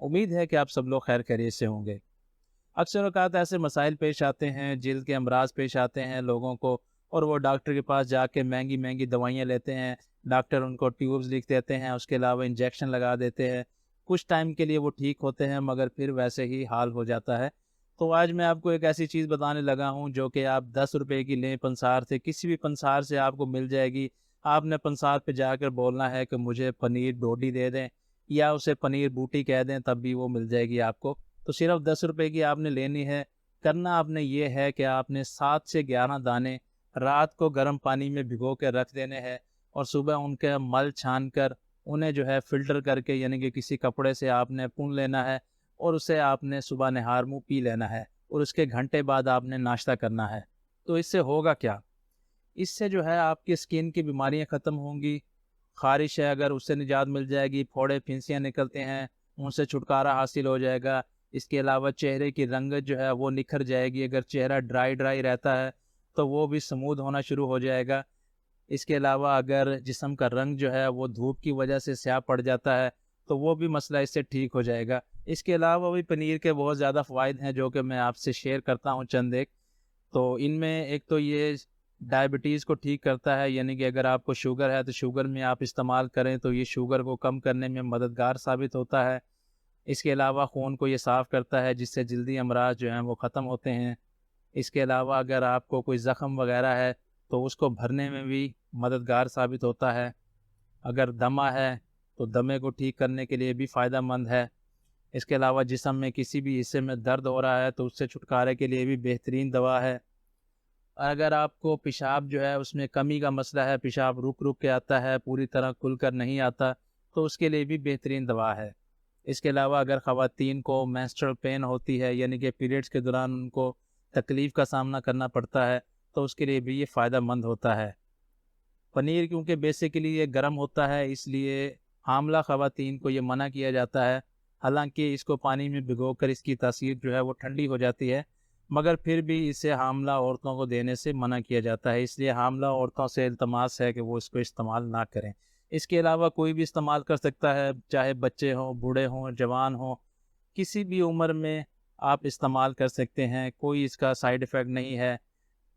उम्मीद है कि आप सब लोग खैर खैरियत से होंगे। अक्सर औक़ात ऐसे मसाइल पेश आते हैं, जिल्द के अमराज पेश आते हैं लोगों को, और वो डॉक्टर के पास जाके महंगी-महंगी दवाइयाँ लेते हैं। डॉक्टर उनको ट्यूब्स लिख देते हैं, उसके अलावा इंजेक्शन लगा देते हैं। कुछ टाइम के लिए वो ठीक होते हैं, मगर फिर वैसे ही हाल हो जाता है। तो आज मैं आपको एक ऐसी चीज़ बताने लगा हूँ जो कि आप 10 रुपए की लें पंसार से, किसी भी पंसार से आपको मिल जाएगी। आपने पंसार पे जाकर बोलना है कि मुझे पनीर डोडी दे दें, या उसे पनीर बूटी कह दें, तब भी वो मिल जाएगी आपको। तो सिर्फ 10 रुपए की आपने लेनी है। करना आपने ये है कि आपने 7 से 11 दाने रात को गर्म पानी में भिगो के रख देने हैं, और सुबह उनके मल छान कर उन्हें जो है फ़िल्टर करके, यानी कि किसी कपड़े से आपने पुन लेना है, और उसे आपने सुबह नहार मुँह पी लेना है, और उसके घंटे बाद आपने नाश्ता करना है। तो इससे होगा क्या? इससे जो है आपकी स्किन की बीमारियाँ ख़त्म होंगी। ख़ारिश है अगर, उससे निजात मिल जाएगी। फोड़े फिंसियाँ निकलते हैं, उनसे छुटकारा हासिल हो जाएगा। इसके अलावा चेहरे की रंगत जो है वो निखर जाएगी। अगर चेहरा ड्राई रहता है तो वो भी स्मूथ होना शुरू हो जाएगा। इसके अलावा अगर जिस्म का रंग जो है वो धूप की वजह से स्याह पड़ जाता है, तो वो भी मसला इससे ठीक हो जाएगा। इसके अलावा भी पनीर के बहुत ज़्यादा फ़वाइद हैं जो कि मैं आपसे शेयर करता हूँ चंद एक। तो इनमें एक तो ये डायबिटीज़ को ठीक करता है, यानी कि अगर आपको शुगर है तो शुगर में आप इस्तेमाल करें तो ये शुगर को कम करने में मददगार साबित होता है। इसके अलावा खून को ये साफ़ करता है, जिससे जल्दी अमराज जो हैं वो ख़त्म होते हैं। इसके अलावा अगर आपको कोई ज़ख़म वग़ैरह है तो उसको भरने में भी मददगार साबित होता है। अगर दमा है तो दमे को ठीक करने के लिए भी फ़ायदेमंद है। इसके अलावा जिस्म में किसी भी हिस्से में दर्द हो रहा है तो उससे छुटकारे के लिए भी बेहतरीन दवा है। अगर आपको पेशाब जो है उसमें कमी का मसला है, पेशाब रुक-रुक के आता है, पूरी तरह खुलकर नहीं आता, तो उसके लिए भी बेहतरीन दवा है। इसके अलावा अगर ख़वातीन को मेंस्ट्रुअल पेन होती है, यानी कि पीरियड्स के दौरान उनको तकलीफ़ का सामना करना पड़ता है, तो उसके लिए भी ये फ़ायदेमंद होता है। पनीर क्योंकि बेसिकली ये गर्म होता है, इसलिए हामला ख़वातीन को ये मना किया जाता है। हालाँकि इसको पानी में भिगोकर इसकी तासीर जो है वो ठंडी हो जाती है, मगर फिर भी इसे हामला औरतों को देने से मना किया जाता है। इसलिए हामला औरतों से इल्तमास है कि वो इसको इस्तेमाल ना करें। इसके अलावा कोई भी इस्तेमाल कर सकता है, चाहे बच्चे हों, बूढ़े हों, जवान हों, किसी भी उम्र में आप इस्तेमाल कर सकते हैं। कोई इसका साइड इफ़ेक्ट नहीं है।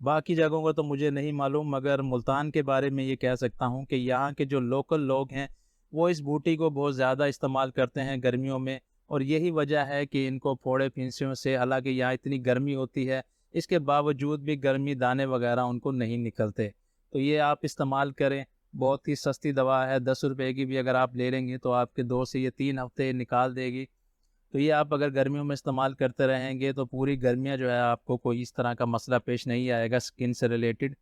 बाकी जगहों का तो मुझे नहीं मालूम, मगर मुल्तान के बारे में ये कह सकता हूँ कि यहाँ के जो लोकल लोग हैं, वो इस बूटी को बहुत ज़्यादा इस्तेमाल करते हैं गर्मियों में, और यही वजह है कि इनको फोड़े फिंसियों से, हालांकि यहाँ इतनी गर्मी होती है, इसके बावजूद भी गर्मी दाने वगैरह उनको नहीं निकलते। तो ये आप इस्तेमाल करें, बहुत ही सस्ती दवा है। 10 रुपए की भी अगर आप ले लेंगे तो आपके 2 से ये 3 हफ्ते निकाल देगी। तो ये आप अगर गर्मियों में इस्तेमाल करते रहेंगे तो पूरी गर्मियाँ जो है आपको कोई इस तरह का मसला पेश नहीं आएगा स्किन से रिलेटेड।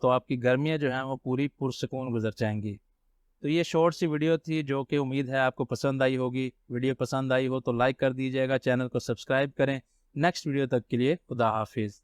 तो आपकी गर्मियाँ जो हैं वो पूरी पुरसुकून गुजर जाएंगी। तो ये शॉर्ट सी वीडियो थी जो कि उम्मीद है आपको पसंद आई होगी। वीडियो पसंद आई हो तो लाइक कर दीजिएगा, चैनल को सब्सक्राइब करें। नेक्स्ट वीडियो तक के लिए खुदा हाफिज़।